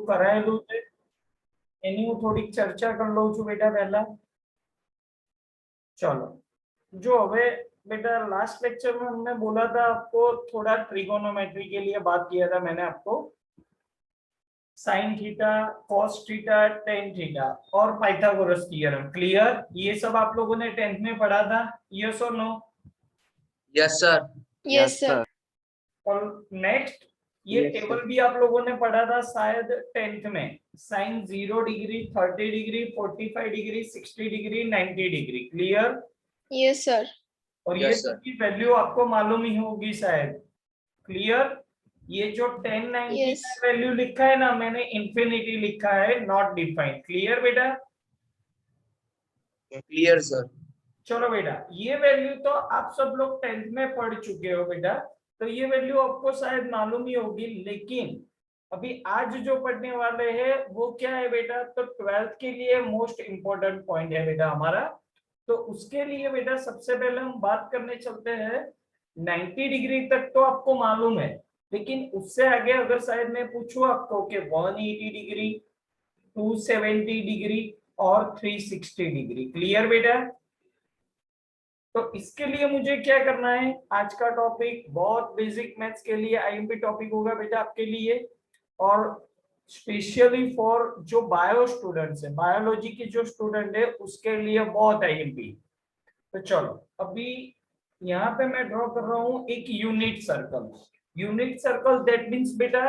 કરાયેલું છે એની હું થોડીક ચર્ચા કરી લઉં છું બેટા પહેલા. चलो जो હવે बेटा लास्ट लेक्चर में हमने बोला था आपको थोड़ा ट्रिगोनोमेट्री के लिए बात किया था मैंने आपको sine theta cos theta tan theta और पाइथागोरस थ्योरम. क्लियर? ये सब आप लोगों ने 10th में पढ़ा था. यस और no? Yes sir. Yes sir. और नेक्स्ट ये टेबल भी आप लोगों ने पढ़ा था शायद 10th में. Sine 0 degree 30 degree 45 degree 60 degree 90 degree. Clear? Yes sir. और ये सबकी वैल्यू आपको मालूम ही होगी शायद. क्लियर? ये जो 10 90 का वैल्यू लिखा है ना मैंने इंफिनिटी लिखा है नॉट डिफाइंड. क्लियर बेटा? Clear sir. चलो बेटा ये वैल्यू तो आप सब लोग 10th में पढ़ चुके हो बेटा तो ये वैल्यू आपको शायद मालूम ही होगी. लेकिन अभी आज जो पढ़ने वाले हैं वो क्या है बेटा तो 12th के लिए मोस्ट इंपोर्टेंट पॉइंट है बेटा हमारा. तो उसके लिए बेटा सबसे पहले हम बात करने चलते हैं 90 डिग्री तक तो आपको मालूम है लेकिन उससे आगे अगर शायद मैं पूछूं आपको कि 180 डिग्री 270 डिग्री और 360 डिग्री. क्लियर बेटा? तो इसके लिए मुझे क्या करना है आज का टॉपिक बहुत बेसिक मैथ्स के लिए आईएमपी टॉपिक होगा बेटा आपके लिए और स्पेशली फॉर जो बायो स्टूडेंट्स है बायोलॉजी के जो स्टूडेंट है उसके लिए बहुत आईएमपी. तो चलो अभी यहाँ पे मैं ड्रॉ कर रहा हूँ एक unit circle. Unit circle that means बेटा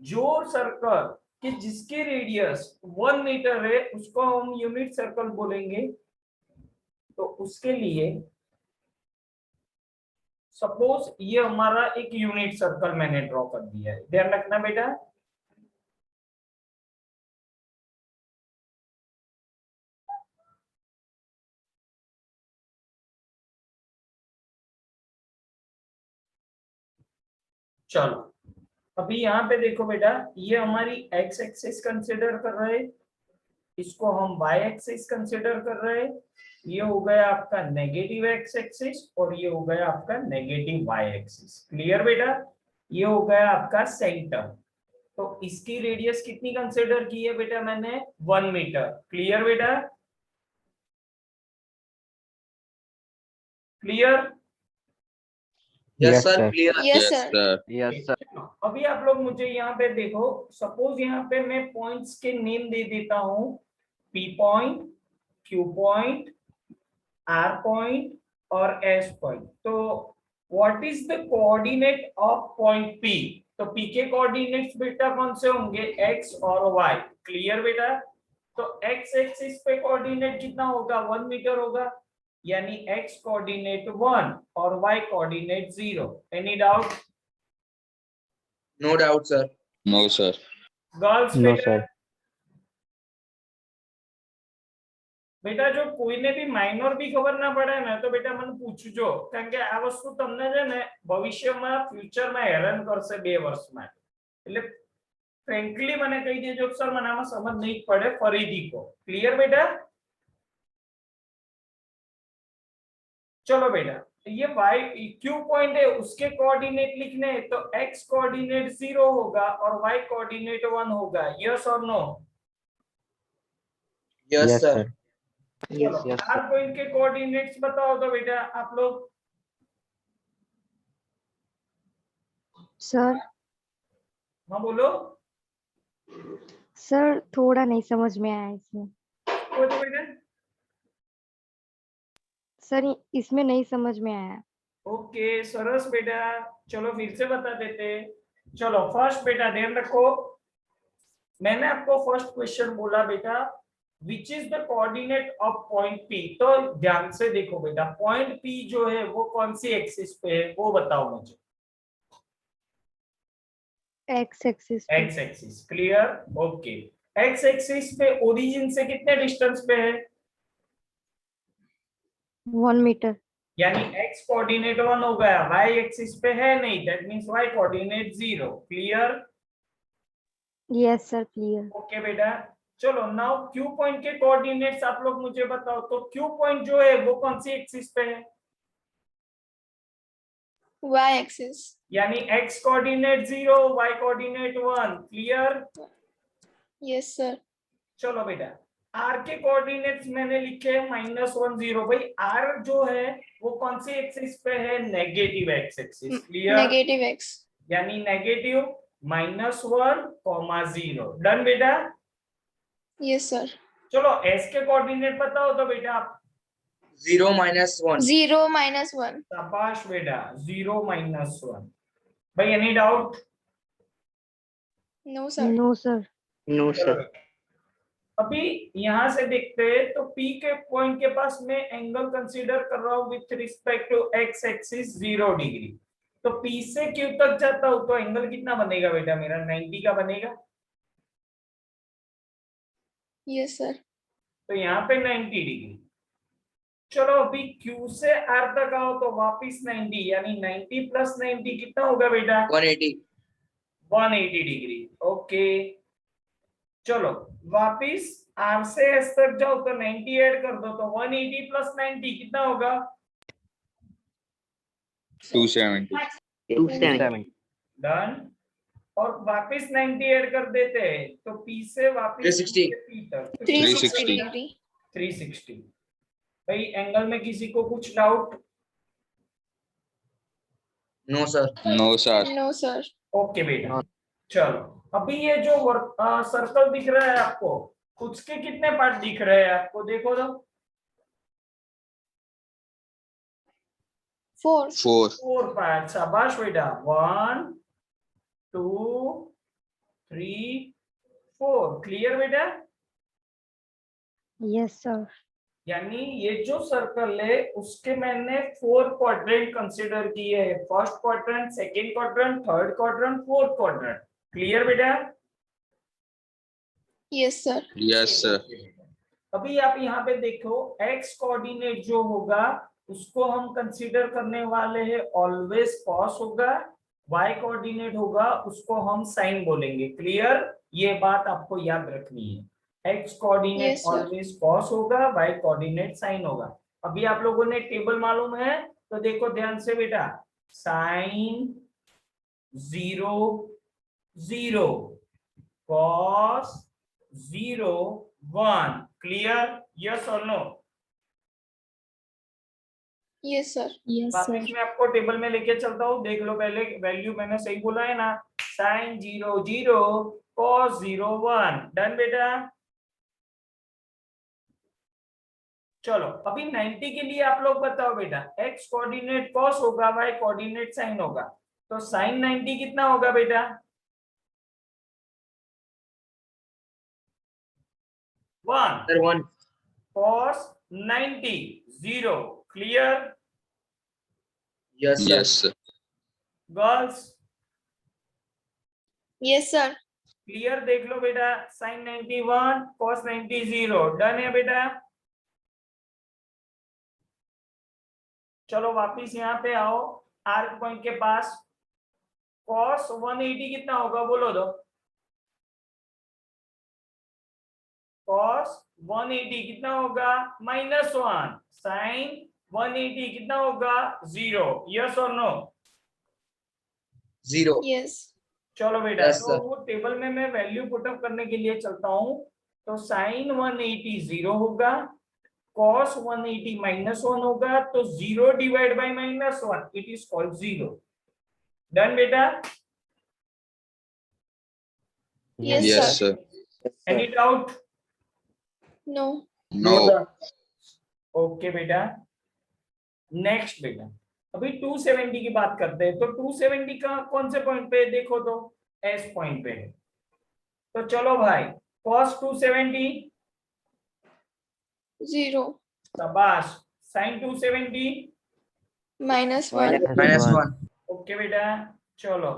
जो सर्कल कि जिसकी रेडियस 1 मीटर है उसको हम यूनिट सर्कल बोलेंगे. तो उसके लिए सपोज ये हमारा एक यूनिट सर्कल मैंने ड्रॉ कर दिया है. ध्यान रखना बेटा. चलो अभी यहाँ पे देखो बेटा ये हमारी एक्स एक्सिस कंसिडर कर रहे हैं इसको हम वाई एक्सिस कंसिडर कर रहे हैं. ये हो गया आपका नेगेटिव एक्स एक्सिस और ये हो गया आपका नेगेटिव वाई एक्सिस. क्लियर बेटा? ये हो गया आपका सेंटर. तो इसकी रेडियस कितनी कंसिडर की है बेटा मैंने 1 मीटर. क्लियर बेटा? Clear? Yes sir. Clear. Yes sir. Yes sir. अभी आप लोग मुझे यहाँ पे देखो सपोज यहाँ पे मैं पॉइंट्स के नेम दे देता हूँ P point Q point R point और S पॉइंट. तो what is the coordinate of point P? तो P के कोऑर्डिनेट्स बेटा कौन से होंगे X और Y. क्लियर बेटा? तो X एक्सिस पे कोऑर्डिनेट कितना होगा 1 मीटर होगा यानी X कोऑर्डिनेट 1 और Y coordinate 0. Any doubt? No doubt sir. No sir. Girls no बेटा सर. बेटा जो કોઈને બી માઇનોર બી ખબર ના પડે ને તો બેટા મને પૂછજો કારણ કે આ વસ્તુ તમને છે ને ભવિષ્યમાં ફ્યુચરમાં હેરાન કરશે 2 વર્ષમાં. એટલે ફ્રેન્કલી મને કહી દેજો સર મને આમાં સમજ નહીં પડે ફરીથી કહો. ક્લિયર બેટા? चलो बेटा ये y q पॉइंट है उसके कोऑर्डिनेट लिखने हैं तो x कोऑर्डिनेट 0 होगा और y कोऑर्डिनेट 1 होगा. यस और नो? Yes sir. चलो r पॉइंट के कोऑर्डिनेट्स बताओ तो बेटा आप लोग. सर. हाँ बोलो. सर थोड़ा नहीं समझ में आया इसमें. बोलो बेटा. सर इसमें नहीं समझ में आया. ओके सरस बेटा चलो फिर से बता देते. चलो फर्स्ट बेटा ध्यान रखो मैंने आपको फर्स्ट क्वेश्चन बोला बेटा which is the coordinate of point P. तो ध्यान से देखो बेटा पॉइंट P जो है वो कौन सी एक्सिस पे है वो बताओ मुझे. X axis. X axis. Clear? Okay x axis पे ओरिजिन से कितने डिस्टेंस पे है 1 मीटर यानी x कोऑर्डिनेट 1 हो गया. y एक्सिस पे है नहीं that means y coordinate 0. Clear? Yes sir. Clear. Okay बेटा चलो नाउ q पॉइंट के कोऑर्डिनेट्स आप लोग मुझे बताओ. तो q पॉइंट जो है वो कौन सी एक्सिस पे है y एक्सिस. यानी x coordinate 0 y coordinate 1. Clear? Yes, sir. चलो बेटा, r के कोऑर्डिनेट्स मैंने लिखे -1 0। भाई r जो है वो कौन सी एक्सिस पे है? Negative x axis. Clear? Negative x. यानी नेगेटिव -1, 0। डन बेटा? Yes, sir. चलो s के कोऑर्डिनेट बताओ तो बेटा आप। 0 -1. 0 minus 1. शाबाश बेटा, 0 -1। भाई any doubt? No, sir. No, sir. No, चलो बेटा, अभी यहां से देखते हैं तो P के पॉइंट के पास मैं एंगल कंसीडर कर रहा हूं with respect to x axis 0 degree. तो P से Q तक जाता हूं तो एंगल कितना बनेगा बेटा मेरा? 90 का बनेगा। Yes, sir. तो यहाँ पे 90 डिग्री। चलो अभी Q से R तक आओ तो वापिस 90, यानी 90 + 90 कितना होगा बेटा? 180. 180 डिग्री। ओके, चलो वापिस R से S तक जाओ तो 90 ऐड कर दो तो 180 + 90 कितना होगा? 270. 270. डन। और वापिस 90 ऐड कर देते हैं तो P से वापिस 360. P तक 360 degree. 360। भाई एंगल में किसी को कुछ doubt? No, sir. No, sir. No, sir. Okay बेटा, चलो अभी ये जो सर्कल दिख रहा है आपको, उसके कितने पार्ट दिख रहे हैं आपको? देखो तो। 4. 4 पार्ट। शाबाश बेटा। 1 2 3 4। क्लियर बेटा? Yes, sir. यानी ये जो सर्कल है उसके मैंने 4 क्वाड्रेंट कंसीडर किए हैं। First quadrant, second quadrant, third quadrant, fourth quadrant. Clear बेटा? Yes, sir. Yes, sir. अभी आप यहाँ पे देखो, x कोऑर्डिनेट जो होगा उसको हम कंसीडर करने वाले हैं ऑलवेज कॉस होगा, y कोऑर्डिनेट होगा उसको हम साइन बोलेंगे। क्लियर? ये बात आपको याद रखनी है। x coordinate Yes, sir. Always cos होगा, y कोऑर्डिनेट साइन होगा। अभी आप लोगों ने टेबल मालूम है तो देखो ध्यान से बेटा, साइन 0 0, कॉस 0 1। क्लियर? यस और no? Yes, sir. Yes, sir. वापिस मैं आपको टेबल में लेके चलता हूँ, देख लो पहले वैल्यू मैंने सही बोला है ना? Sign 0 0, cos 0 1। डन बेटा? चलो अभी 90 के लिए आप लोग बताओ बेटा, x कोऑर्डिनेट कॉस होगा, y कोऑर्डिनेट साइन होगा, तो साइन 90 कितना होगा बेटा? 1। Sir, 1. cos 90 0। Clear? Yes, sir. Yes, sir. Girls Yes, sir. Clear? देख लो बेटा, साइन 90 1, cos 90 0। डन है बेटा? चलो वापिस यहाँ पे आओ, आर्क पॉइंट के पास। cos 180 कितना होगा बोलो दो? cos 180 कितना होगा? -1। साइन 180 कितना होगा? 0। यस और नो? 0. Yes. चलो बेटा, Yes, तो sir. वो टेबल में मैं वैल्यू पुटअप करने के लिए चलता हूँ। तो साइन 180 0 होगा, cos 180 -1 होगा, तो 0 divide by -1 it is called 0। Done बेटा? Yes, Yes, sir. sir. Any doubt? No. No. Okay बेटा, नेक्स्ट बेटा, अभी 270 की बात करते हैं। तो 270 का कौन से पॉइंट पे है? देखो तो एस पॉइंट पे है। तो चलो भाई, cos 270 0. शाबाश, sin 270 -1. -1. ओके बेटा। चलो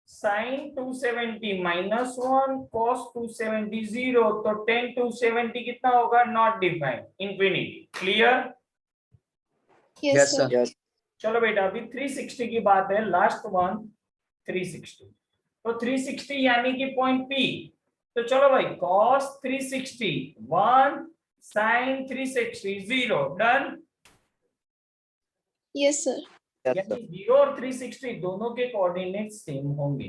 sin 270 -1, cos 270 0, तो tan 270 कितना होगा? Not defined, infinity. Clear? Yes, Yes, sir. sir. चलो बेटा, अभी 360 की बात है, लास्ट वन 360। तो 360 यानी कि पॉइंट P। तो चलो भाई, cos 360 1, sin 360 0। Done? Yes, sir. यानी 0 और 360 दोनों के कोऑर्डिनेट सेम होंगे।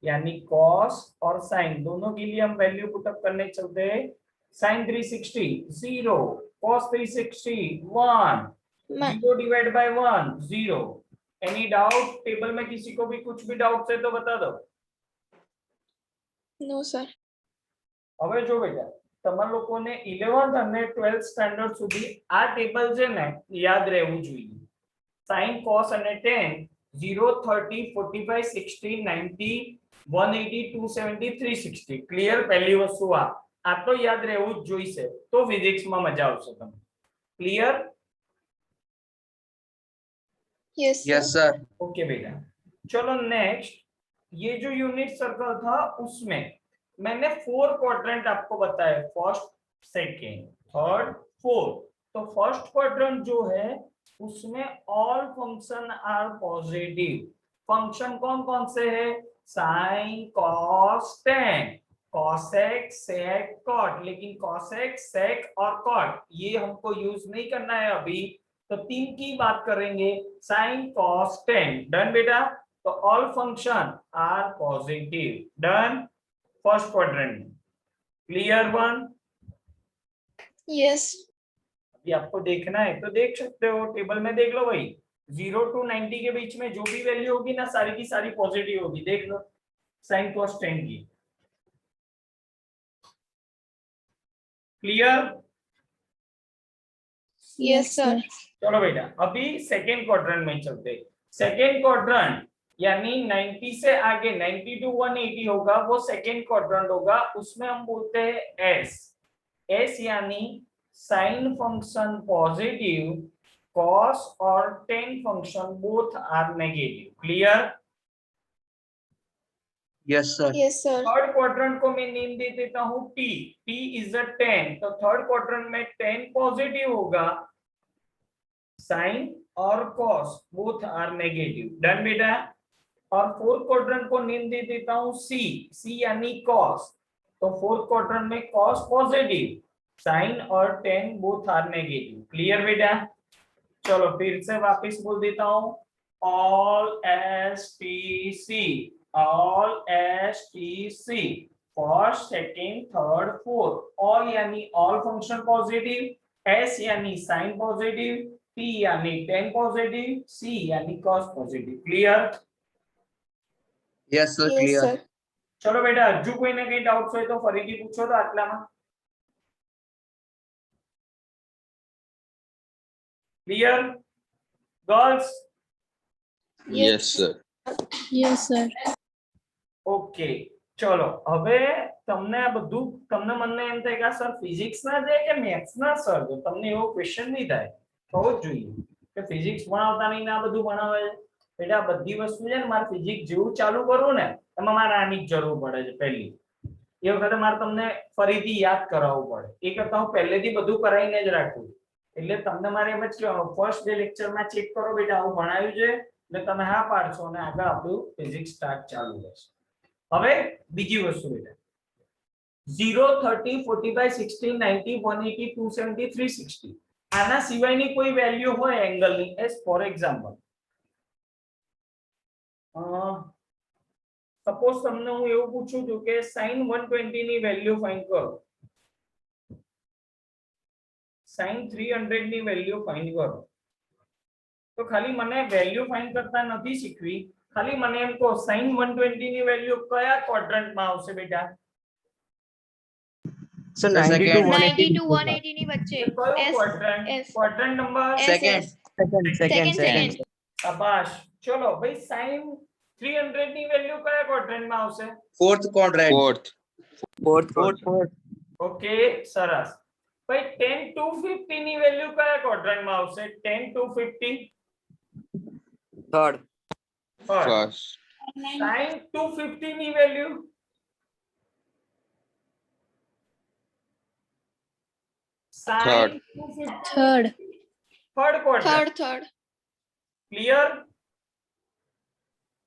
यानी cos और sin दोनों के लिए हम वैल्यू पुटअप करने चलते हैं। sin 360 0, cos 360 1, Ma- 0 divide by 1 0। Any doubt? Table में किसी को भी कुछ भी डाउट है तो बता दो। no sir. હવે જો બેટા તમારા લોકોને 11th અને 12th સ્ટાન્ડર્ડ સુધી આ ટેબલ છે ને યાદ રહેવું જોઈએ। sin cos અને tan 0 30 45 60 90 180 270 360 ક્લિયર। પહેલી વસ્તુ આ તો યાદ રહેવું જ જોઈશે તો ફિઝિક્સ માં મજા આવશે તમને। Clear? Yes sir. Yes, sir. Okay बेटा चलो नेक्स्ट। ये जो यूनिट सर्कल था उसमें मैंने 4 क्वाड्रेंट आपको बताए, फर्स्ट सेकेंड थर्ड फोर्थ। तो फर्स्ट क्वाड्रेंट जो है उसमें all function are positive. Function कौन कौन से है? Sine cos tan cosec sec cot. लेकिन कॉसेक सेक और कॉट ये हमको यूज नहीं करना है अभी, तो 3 की बात करेंगे, साइन कॉस टेन। डन बेटा? तो all function are positive. Done first quadrant. Clear one? Yes. अभी आपको देखना है तो देख सकते हो, टेबल में देख लो भाई। 0 to 90 के बीच में जो भी वैल्यू होगी ना सारी की सारी पॉजिटिव होगी। देख लो साइन कॉस टेन की। क्लियर? Yes sir. चलो बेटा अभी सेकेंड क्वाड्रेंट में चलते। सेकेंड क्वाड्रेंट यानी 90 से आगे 90 to 180 होगा वो सेकेंड क्वाड्रेंट होगा। उसमें हम बोलते हैं एस। एस यानी साइन फंक्शन पॉजिटिव, कॉस और tan function both are negative. Clear? Yes, sir. Yes sir. Third quadrant को मैं नेम दे देता हूं टी। T is a 10। तो थर्ड क्वाड्रेंट में 10 पॉजिटिव होगा, साइन और cos both are negative. Done बेटा? और फोर्थ क्वाड्रेंट को नेम दे देता हूं सी। सी यानी कॉस। तो फोर्थ क्वाड्रेंट में कॉस पॉजिटिव, साइन और tan both are negative. Clear बेटा? चलो फिर से वापस बोल देता हूं, all S T C, all S T C, first second third fourth. All यानी ऑल फंक्शन पॉजिटिव, एस यानी साइन पॉजिटिव, टी यानी टेन पॉजिटिव, सी यानी cos positive. Clear? Yes, sir. Yes Clear. sir. चलो बेटा हजू कोઈને કઈ doubts હોય તો ફરીથી પૂછો તો આટલામાં। Clear girls? Yes, sir. Yes sir. Okay ચલો હવે તમને આ બધું તમને મને એમ થાય કે આ સર ફિઝિક્સ ના છે કે મેથ્સ ના સર છે, તમને એવો ક્વેશ્ચન નહીં થાય થવો જ જોઈએ કે ફિઝિક્સ ભણાવતા નહીં ને આ બધું ભણાવે છે। બેટા બધી વસ્તુ છે ને મારે ફિઝિક્સ જેવું ચાલુ કરવું ને એમાં મારે આની જ જરૂર પડે છે પહેલી। એ વખતે મારે તમને ફરીથી યાદ કરાવવું પડે, એ કરતા હું પહેલેથી બધું કરાવીને જ રાખું। એટલે તમને મારે એમ જ કહેવાનું, ફર્સ્ટ ડે લેક્ચરમાં ચેક કરો બેટા આવું ભણાવ્યું છે એટલે તમે હા પાડશો અને આગળ આપણું ફિઝિક્સ સ્ટાર્ટ ચાલુ રહેશે। હવે બીજી વસ્તુ બેટા 0 30 45 60 90 180 270 360 આના સિવાયની કોઈ વેલ્યુ હોય એંગલની, એસ ફોર એક્ઝામ્પલ સપોઝ તમને હું એવું પૂછું છું કે sin 120 ની વેલ્યુ ફાઇન્ડ કરો, sin 300 ની વેલ્યુ ફાઇન્ડ કરો। તો ખાલી મને વેલ્યુ ફાઇન્ડ કરતા નથી શીખવી, ખાલી મને એમ કહો sin 120 ની વેલ્યુ કયા ક્વાડ્રન્ટમાં આવશે બેટા? Sir, 90 to 90 180. to 180 ની વચ્ચે. કયો S quadrant? S quadrant number S Second. S. Second. Second. શાબાશ। ચલો ભાઈ sin 300 ની વેલ્યુ કયા ક્વાડ્રન્ટમાં આવશે? Fourth quadrant. Fourth. Fourth. Okay સરસ। ભાઈ 10 250 ની વેલ્યુ કયા ક્વાડ્રન્ટમાં આવશે? 10 250 Third. First. sin 250 ની value sin Third. 250 Third. Third quadrant. Third. Clear?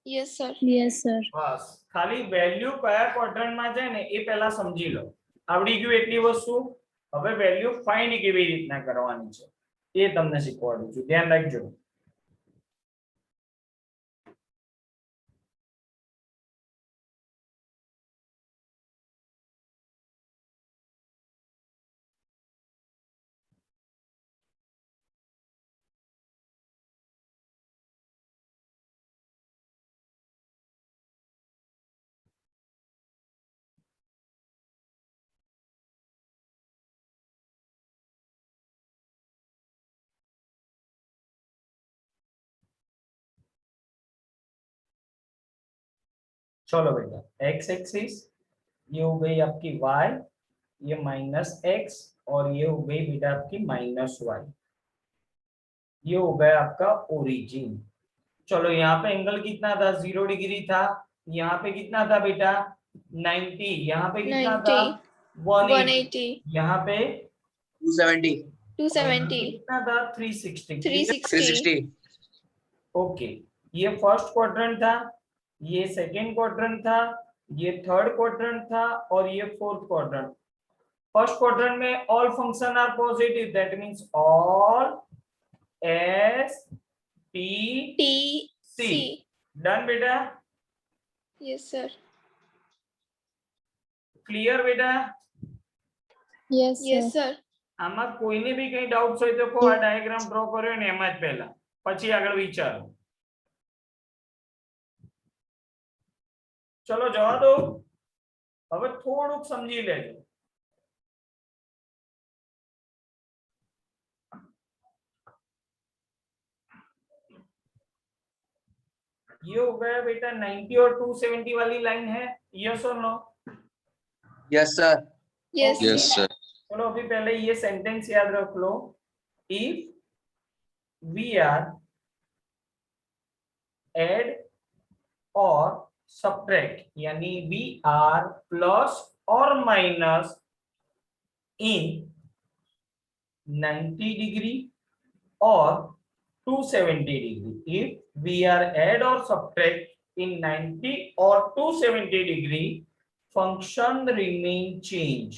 Yes sir. Yes sir. બસ ખાલી વેલ્યુ કયા ક્વાડ્રન્ટમાં છે ને એ પહેલા સમજી લો। આવડી ગયું એટલી વસ્તુ। હવે વેલ્યુ ફાઇન્ડ કેવી રીતના કરવાની છે એ તમને શીખવાડું છું, ધ્યાન રાખજો। चलो बेटा एक्स एक्सिस ये हो गई आपकी y, ये -x और ये हो गई बेटा आपकी -y, ये हो गया आपका ओरिजिन। चलो यहाँ पे एंगल कितना था, 0 डिग्री था। यहाँ पे कितना था बेटा 90, यहाँ पे कितना था 180, 180, यहाँ पे 270, और यहाँ पे 270, कितना था 360। 360, 360, ओके, ये फर्स्ट क्वाड्रेंट था, ये सेकंड क्वाड्रेंट था, ये थर्ड क्वाड्रेंट था और ये फोर्थ क्वाड्रेंट। फर्स्ट क्वाड्रेंट में all function are positive, that means all S T T, C. C. Done बेटा, Yes, sir. क्लियर बेटा? Yes, sir. આમાં કોઈને બી કઈ ડાઉટ્સ હોય તો કો આ ડાયાગ્રામ ડ્રો કર્યો ને એમાં જ પહેલા, પછી આગળ વિચારો. ચલો જવા દો, હવે થોડુંક સમજી લેજો. ये हो गया बेटा 90 और 270 वाली लाइन है, यस और no? yes sir, Yes, Yes, sir. चलो अभी पहले ये सेंटेंस याद रख लो, इफ वी आर एड और सब्ट्रैक्ट, यानी वी आर प्लस और माइनस इन 90 डिग्री और 270 degree, if we are add और सब्ट्रैक्ट इन 90 और 270 degree, function remain change,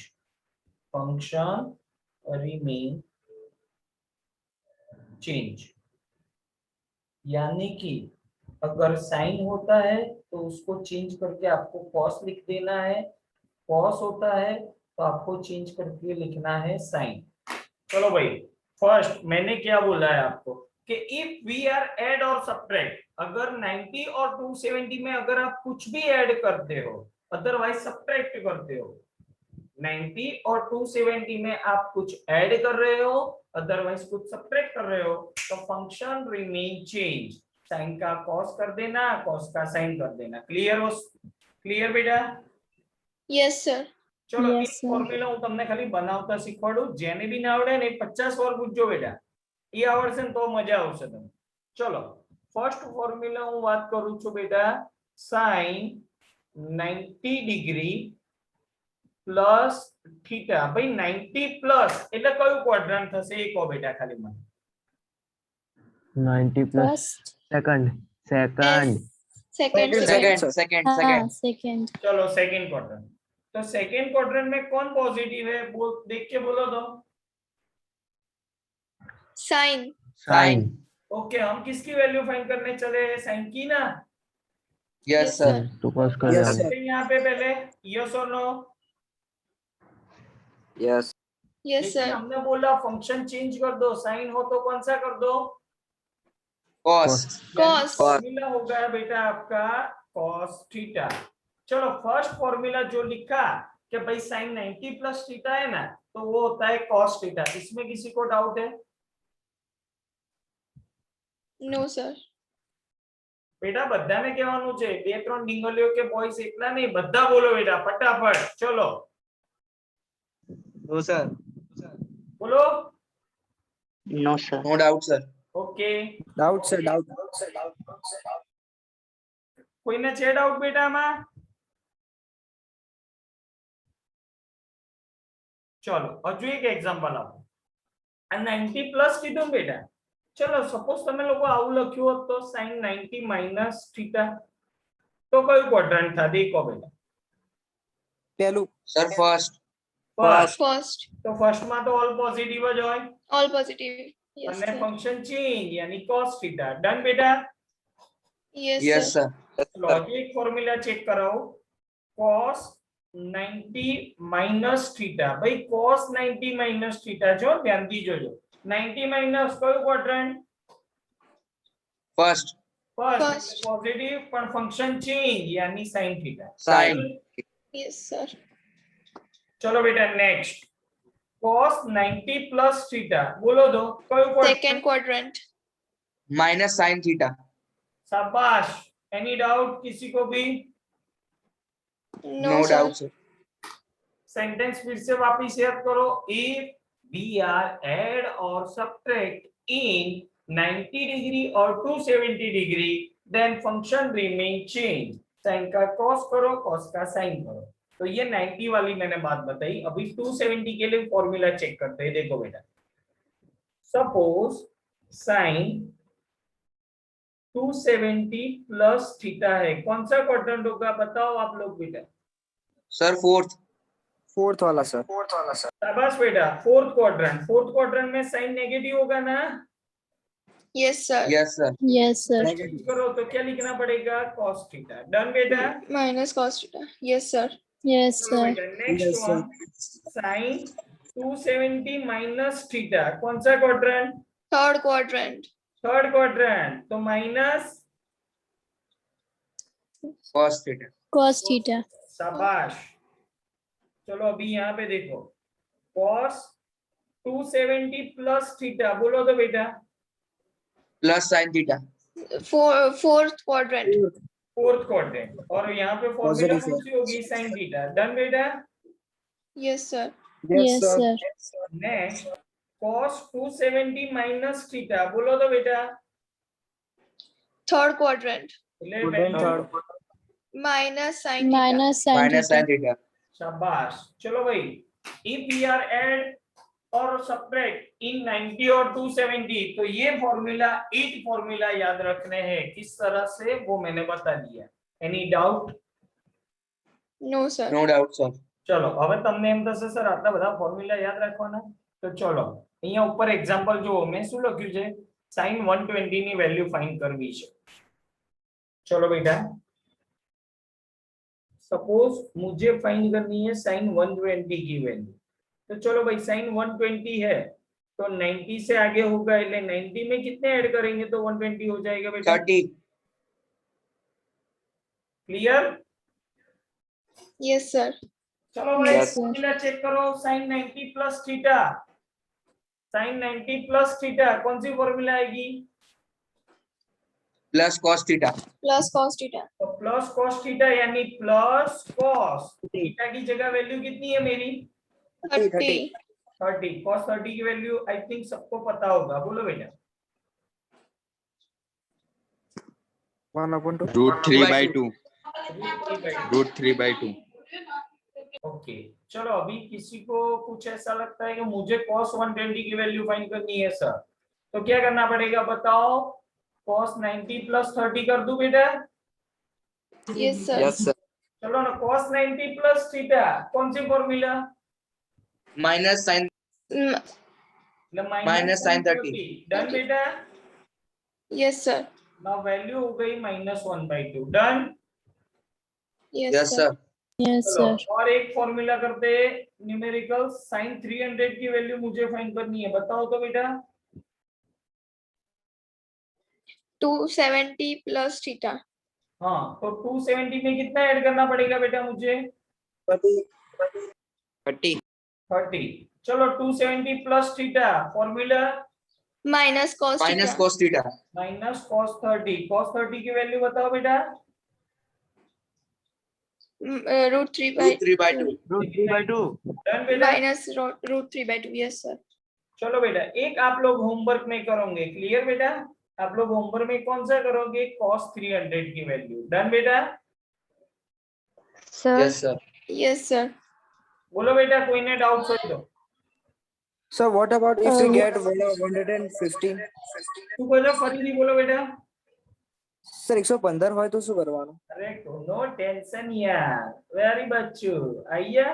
function remain change, यानी कि अगर साइन होता है तो उसको चेंज करके आपको कॉस लिख देना है, कॉस होता है तो आपको चेंज करके लिखना है साइन। चलो भाई, फर्स्ट मैंने क्या बोला है आपको कि इफ वी आर ऐड और सब्ट्रैक्ट, अगर 90 और 270 में अगर आप कुछ भी ऐड करते हो, अदरवाइज सब्ट्रैक्ट करते हो, 90 और 270 में आप कुछ ऐड कर रहे हो, अदरवाइज कुछ सब्ट्रैक्ट कर रहे हो, तो फंक्शन रिमेन चेंज, साइन का कॉस कर देना, कॉस का साइन कर देना। क्लियर हो? क्लियर बेटा? yes, sir. चलो Yes, एक sir. फॉर्म्युला હું તમને ખાલી બનાવતા શીખવાડું, જેને બી ના આવડે ને 50 વાર પૂછજો બેટા, એ આવડશે ને તો મજા આવશે તમને। ચલો ફર્સ્ટ ફોર્મ્યુલા હું વાત કરું છું બેટા, sin 90 डिग्री प्लस थीटा। भाई 90 प्लस એટલે કયું ક્વાડ્રન્ટ થશે એ કહો બેટા ખાલી મને। 90 plus First, second, second, second, second, second. चलो सेकंड क्वाड्रेंट, तो सेकंड क्वाड्रेंट में कौन पॉजिटिव है, बोल देख के बोलो तो। Sine. sine, ओके, हम किसकी वैल्यू फाइंड करने चले हैं, साइन की ना। yes sir, to cos कर Yes, रहा sir. यहाँ पे पहले यस और नो। yes, Yes, लेकिन sir. हमने बोला फंक्शन चेंज कर दो, साइन हो तो कौन सा कर दो, cos, Cos. फॉर्मूला हो गया बेटा आपका cos थीटा। चलो फर्स्ट फॉर्मूला जो लिखा कि भाई साइन 90 प्लस थीटा है ना, तो वो होता है cos थीटा। इसमें किसी को डाउट है No, sir. बेटा? બધાને કહેવાનું છે, બે ત્રણ ડીંગલીઓ કે બોયસ એકલા નહીં, બધા બોલો બેટા ફટાફટ। ચલો no sir, બોલો। no sir, no doubt sir, okay, doubt sir, doubt, કોઈને છે ડાઉટ બેટા આમાં? चलो હજુ એક એક્ઝામ્પલ આપો। આ 90 પ્લસ કીધું બેટા, ચલો સપોઝ તમે લોકો આવું લખ્યું હોત તો sin 90 માઈનસ થીટા, તો કયું ક્વાડ્રન્ટ થાત એ કહો બેટા। પહેલું sir, first, ફર્સ્ટ, First, તો ફર્સ્ટ માં તો ઓલ પોઝિટિવ જ હોય all positive. Yes, અને sir. ફંક્શન ચેન્જ यानी cos थीटा। डन बेटा? Yes, yes sir. sir, चलो अभी एक फॉर्मूला चेक कराओ, cos 90 माइनस थीटा। भाई cos 90 माइनस थीटा जो ध्यान दी जोजो, 90 माइनस कयो quadrant, first, first First. Positive पर फंक्शन चेंज यानी sin theta. Sin. Yes, sir. चलो बेटा नेक्स्ट, cos 90 प्लस थीटा, बोलो दो कयो Second quadrant. quadrant. minus sin theta, शाबाश, एनी डाउट किसी को भी? No, sir. sir. सेंटेंस फिर से वापिस याद करो. इफ वी आर ऐड और सब्ट्रैक्ट इन 90 डिग्री और 270 degree then function remain change. Sine का कॉस करो, कॉस का साइन करो. तो ये 90 वाली मैंने बात बताई. अभी 270 के लिए फॉर्मूला चेक करते हैं. देखो बेटा, सपोज साइन 270 प्लस थीटा है. कौन सा क्वाड्रेंट होगा बताओ आप लोग बेटा. सर फोर्थ वाला सर. शाबाश बेटा, फोर्थ क्वाड्रेंट. फोर्थ क्वाड्रेंट में साइन नेगेटिव होगा ना. Yes, sir. Yes sir. Yes, sir. करो तो क्या लिखना पड़ेगा, cos थीटा. डन बेटा. Minus cos theta. Yes, sir. Yes, चलो sir. बेटा, next Yes, sir. One sine 270 minus theta. कौन सा quadrant. Third quadrant. Third quadrant. तो minus cos theta. Cos theta. शाबाश. चलो अभी यहाँ पे देखो, cos 270 प्लस थीटा. बोलो तो बेटा. plus sin theta. Fourth quadrant. Fourth quadrant. और यहाँ पे फॉर्मूला Positive, कौन सी होगी, sin थीटा. डन बेटा. Yes, sir. Yes, sir. Next cos 270 minus theta. बोलो तो बेटा. Third quadrant. Third. Minus sin theta. Minus sin minus theta. sin theta. शाबाश. चलो भाई, इफ वी आर ऐड और सब्ट्रैक्ट इन 90 और 270, तो ये फॉर्मूला 8 फॉर्मूला याद रखने हैं. किस तरह से वो मैंने बता दिया. Any doubt. No, sir. No doubt sir. ચલો હવે તમને એમ થશે સર આટલા બધા ફોર્મ્યુલા યાદ રાખવાના. તો ચલો અહીંયા ઉપર એક્ઝામ્પલ જુઓ. મેં શું લખ્યું છે, sin 120 ની વેલ્યુ ફાઇન્ડ કરવી છે. ચલો બેટા, सपोज मुझे फाइंड करनी है sin 120 की वैल्यू. तो चलो भाई, sin 120 है तो 90 से आगे होगा, એટલે 90 में कितने ऐड करेंगे तो 120 हो जाएगा बेटा. 30. क्लियर. Yes, sir. चलो भाई, Yes, फॉर्मूला चेक करो. sin 90 plus theta. sin 90 plus theta कौन सी फॉर्मूला आएगी. plus cos theta. Plus cos theta. तो प्लस cos थीटा यानी प्लस cos थीटा की जगह वैल्यू कितनी है मेरी, 30. 30. cos 30 की वैल्यू आई थिंक सबको पता होगा. बोलो बेटा. 1/2. Root 3/2. Root 3/2. ओके. चलो अभी किसी को कुछ ऐसा लगता है कि मुझे cos 120 की वैल्यू फाइंड करनी है सर, तो क्या करना पड़ेगा बताओ. cos 90 प्लस 30 कर दूं बेटा. Yes, sir. Yes sir. चलो ना, cos 90 प्लस थीटा कौन सी formula. minus sin. Minus sin 30. Done बेटा. Yes, sir. नाउ वैल्यू हो गई -1/2. Done. Yes, Yes sir. sir. Yes, चलो sir. और एक फॉर्मूला करते हैं न्यूमेरिकल. sin 300 की वैल्यू मुझे फाइंड करनी है. बताओ तो बेटा. 270 plus theta. हाँ, तो 270 में कितना ऐड करना पड़ेगा बेटा मुझे. 30. 30. चलो 270 plus theta formula Minus cos minus theta. cos theta. Minus cos 30. cos 30 की वैल्यू बताओ बेटा. Root 3 root by 3/2. Root 3/2. Done बेटा. minus root 3 by 2. Yes, sir. चलो बेटा, एक आप लोग होमवर्क में करोगे. क्लियर बेटा. आप लोग होमवर्क में कौन सा करोगे, cos 300 की वैल्यू. डन बेटा. Sir. Yes sir. Yes, sir. बोलो बेटा, कोई ने डाउट हो तो. So what about if we Um, get 115? શું બોલો, ફરીથી બોલો બેટા. સર 115 હોય તો શું કરવાનું? અરે નો ટેન્શન યાર, વેરી બચ્ચુ. આયા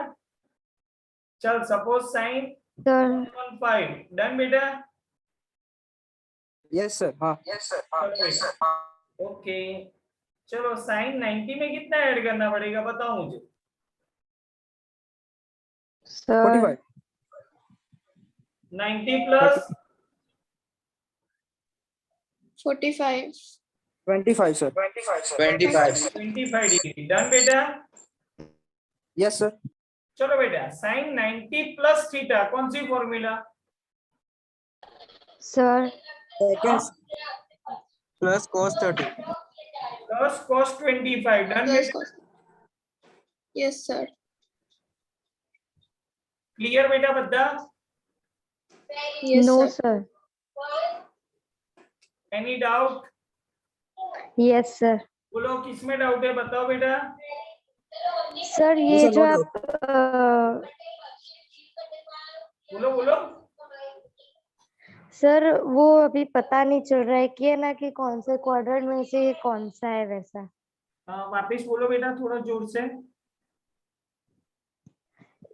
ચલ, સપોઝ sin Sir. 115. डन बेटा. Yes sir. हाँ. ओके. चलो sin 90 में कितना ऐड करना पड़ेगा बताओ मुझे. Sir. 45. 90 plus 45. 25 sir. 25. 25 degree. Done बेटा. Yes sir. चलो बेटा, sin 90 प्लस थीटा कौन सी formula. Sir. Seconds. Plus cos 30. Plus cos 25. Done Plus बेटा. cos. Yes, sir. क्लियर बेटा बद्दा? Yes, No, sir. sir. Any doubt? Yes, sir. बोलो किसमें डाउट है, बताओ बेटा। सर ये sir, जो no आप बोलो बोलो। सर वो अभी पता नहीं चल रहा है कि है ना कि कौन से क्वाड्रेंट में से ये कौन सा है वैसा। वापिस बोलो बेटा थोड़ा जोर से।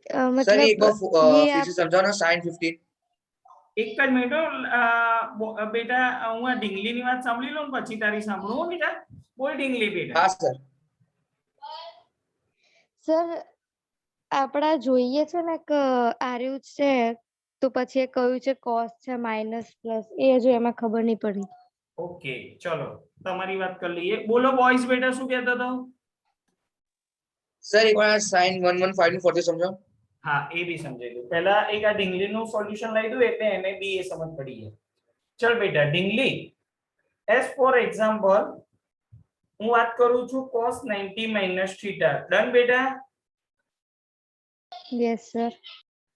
सर एक बार मतलब ये फिर से समझाओ ना sin 15। એક જ મિનિટ બેટા હું આ ઢીંગલીની વાત સાંભળી લઉં ને પછી તારી સાંભળું હો બેટા। બોલ ઢીંગલી બેટા। हाँ सर। સર આપડા જોઈએ છે ને કે આર્યુ છે તો પછી એ કયું છે cos છે માઇનસ પ્લસ એ જો એમાં ખબર નહીં પડી। ઓકે ચલો તમારી વાત કરી લઈએ। બોલો બોયઝ બેટા શું કહેતા હતા? सर एक बार sin 115 નું ફરતે સમજાओ। હા એ બી સમજાઈ દઉં। પહેલા એક આ ઢીંગલીનું સોલ્યુશન લઈ દઉં એટલે એને બી એ સમજ પડી જાય। ચલ બેટા ઢીંગલી એઝ ફોર એક્ઝામ્પલ હું વાત કરું છું cos 90 minus theta। ડન બેટા? Yes sir.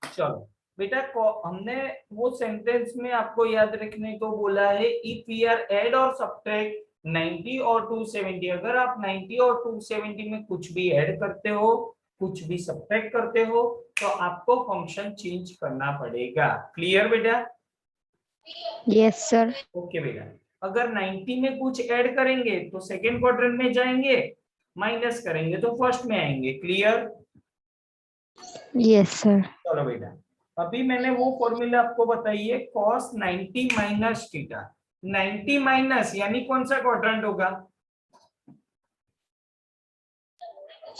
चलो बेटा हमने वो सेंटेंस में आपको याद रखने को बोला है इफ वी आर ऐड और सब्ट्रैक्ट 90 और 270। अगर आप 90 और 270 में कुछ भी ऐड करते हो कुछ भी सब्ट्रैक्ट करते हो तो आपको फंक्शन चेंज करना पड़ेगा। क्लियर बेटा? Yes sir. ओके बेटा अगर 90 में कुछ ऐड करेंगे तो सेकेंड क्वाड्रेंट में जाएंगे, माइनस करेंगे तो फर्स्ट में आएंगे। क्लियर? Yes sir. चलो बेटा अभी मैंने वो फॉर्मूला आपको बताइए cos 90 माइनस थीटा। 90 माइनस यानी कौन सा क्वाड्रेंट होगा?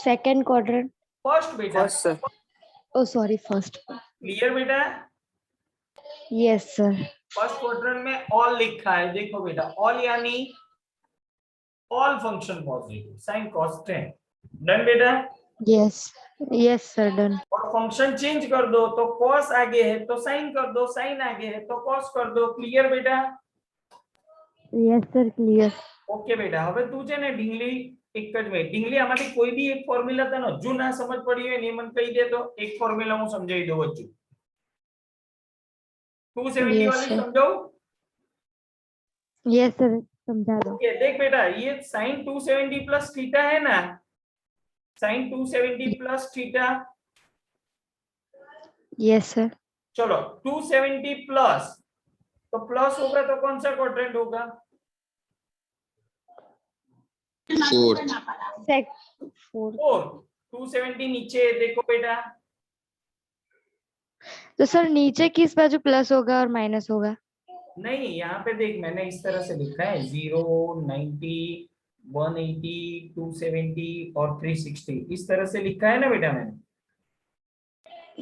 Second quadrant. फर्स्ट बेटा। First sir. Oh sorry first. Clear बेटा? Yes sir. फर्स्ट क्वाड्रेंट में ऑल लिखा है, देखो बेटा ऑल यानी all function positive sin cos 10। Done बेटा? Yes yes sir done. और फंक्शन चेंज कर दो तो cos आगे है तो sin कर दो, sin आगे है तो cos कर दो। क्लियर बेटा? Yes sir clear. ओके बेटा હવે તું છે ને ઢીંગલી એક જ મિનિટ ઢીંગલી આમાંથી કોઈ બી એક ફોર્મ્યુલા તને હજુ ના સમજ પડી હોય ને એ મને કહી દે તો એક ફોર્મ્યુલા હું સમજાવી દઉં હજુ। 270 Yes, वाली sir. समझाऊं? यस सर समझा दो। ओके देख बेटा ये sin 270 प्लस थीटा है ना, sin 270 plus theta. Yes sir. चलो 270 प्लस तो प्लस होगा तो कौन सा क्वाड्रेंट होगा? फोर्थ। फोर। 4। 270 नीचे है, देखो बेटा तो सर नीचे किस बाजू प्लस होगा और माइनस होगा? नहीं यहाँ पे देख मैंने इस तरह से लिखा है 0 90 180 270 और 360 इस तरह से लिखा है ना बेटा मैंने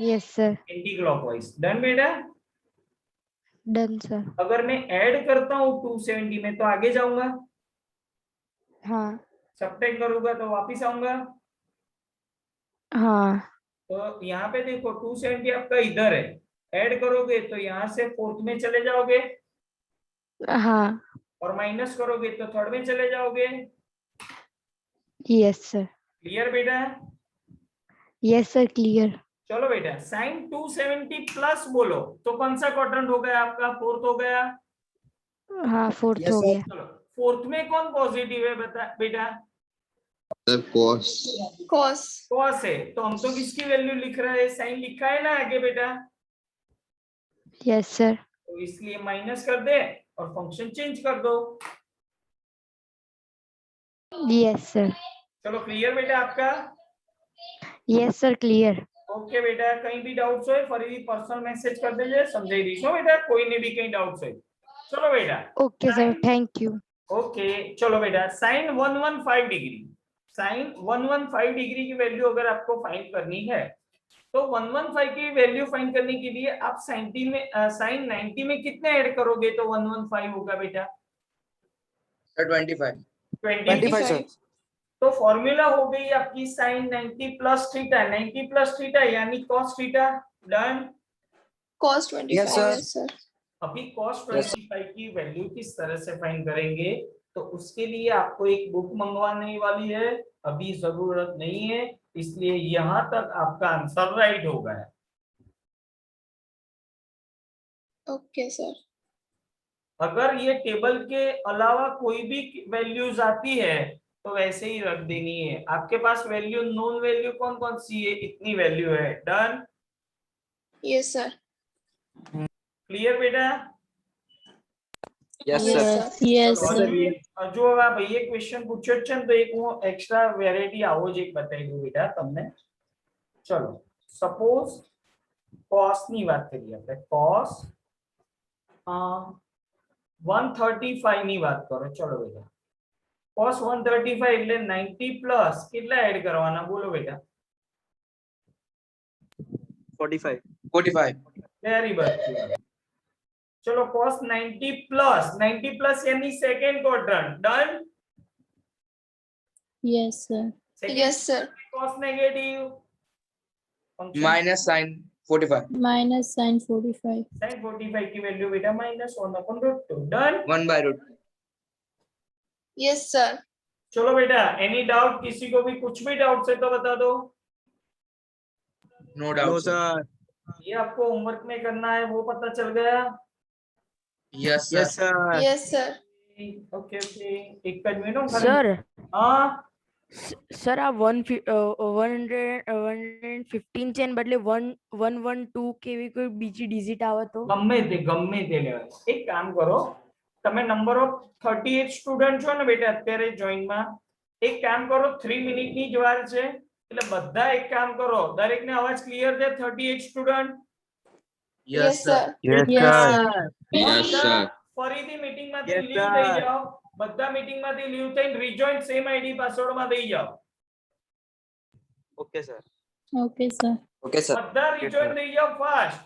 yes sir. Anti clockwise. Done बेटा? Done sir. अगर मैं ऐड करता हूँ 270 में तो आगे जाऊंगा, हाँ सब्ट्रैक्ट करूंगा तो वापिस आऊंगा। हाँ। तो यहाँ पे देखो 270 आपका इधर है, ऐड करोगे तो यहाँ से फोर्थ में चले जाओगे हाँ। और माइनस करोगे तो थर्ड में चले जाओगे। Yes sir. क्लियर बेटा? Yes sir clear. चलो बेटा sin 270 प्लस बोलो तो कौन सा क्वाड्रेंट हो गया आपका? फोर्थ हो गया। हाँ फोर्थ Yes, हो sir. गया। चलो फोर्थ में कौन पॉजिटिव है बता बेटा? Sir cos। Cos. cos है तो हम तो किसकी वैल्यू लिख रहे हैं? sin लिखा है ना आगे बेटा, यस सर। तो इसलिए माइनस कर दे और फंक्शन चेंज कर दो। Yes sir. चलो क्लियर बेटा आपका? Yes sir clear. ओके बेटा कहीं भी डाउट्स हो फरीदी पर्सनल मैसेज कर दीजिए, समझाई दीजिए बेटा कोई ने भी कहीं डाउट्स है। चलो बेटा okay sir thank you. Okay चलो बेटा sin 115 डिग्री, sin 115 डिग्री की वैल्यू अगर आपको फाइंड करनी है तो 115 की वैल्यू फाइंड करने के लिए आप sin 90 में कितने ऐड करोगे तो 115 होगा बेटा? सर 25। 25 सर। तो फॉर्मूला हो गई आपकी sin 90 plus theta, 90 plus theta यानी cos theta. Done? Cos 25. Yes, sir. Yes, sir. अभी cos Yes. 25 की वैल्यू किस तरह से फाइंड करेंगे तो उसके लिए आपको एक बुक मंगवाने वाली है, अभी जरूरत नहीं है, इसलिए यहां तक आपका आंसर राइट हो गया। Okay, sir. अगर ये टेबल के अलावा कोई भी वैल्यूज आती है तो वैसे ही रख देनी है। आपके पास वैल्यू नोन वैल्यू कौन कौन सी है? इतनी वैल्यू है। डन? Yes, sir. क्लियर बेटा? Yes Yes, sir sir. Yes, तो sir. હજુ હવે આ ભાઈએ ક્વેશ્ચન પૂછ્યો જ છે ને, તો એક હું એક્સ્ટ્રા વેરાયટી આવો જ એક બતાવી દઉં બેટા તમને। ચલો સપોઝ cos ની વાત કરીએ આપણે। cos 135 ની વાત કરો। ચલો બેટા cos 135 એટલે 90 પ્લસ કેટલા એડ કરવાના બોલો બેટા? 45 વેરી ગુડ। चलो cos 90 प्लस यानी second quadrant. Done? Yes, sir. Yes, sir. cos negative minus sign 45 Minus sin 45. sin 45 की वैल्यू बेटा -1/√2। डन? 1/√2 Yes, sir. चलो बेटा एनी डाउट? किसी को भी कुछ भी डाउट है तो बता दो। नो डाउट सर ये आपको होमवर्क में करना है वो पता चल गया? Yes sir Yes, sir. Okay okay एक मिनट सर हाँ सर આ 115 છે ને બદલે 112 કેવી કોઈ બીજી ડિજિટ આવે તો ગમે તે લેવાય। એક કામ કરો, તમે નંબર ઓફ 38 સ્ટુડન્ટ છો ને બેટા અત્યારે જોઈન માં, એક કામ કરો 3 મિનિટ ની જ વાર છે એટલે બધા એક કામ કરો, દરેક ને અવાજ ક્લિયર છે? 38 student Yes, sir. Yes, Yes, sir. sir. Yes, sir. ફરીથી મીટિંગ માંથી લીવ થઈ જાઓ, બધા મીટિંગ માંથી લીવ થઈને રિજોઇન સેમ આઈડી પાસવર્ડ માં થઈ જાઓ। Okay sir Okay, sir. Okay sir બધા રિજોઇન થઈ જાઓ ફાસ્ટ।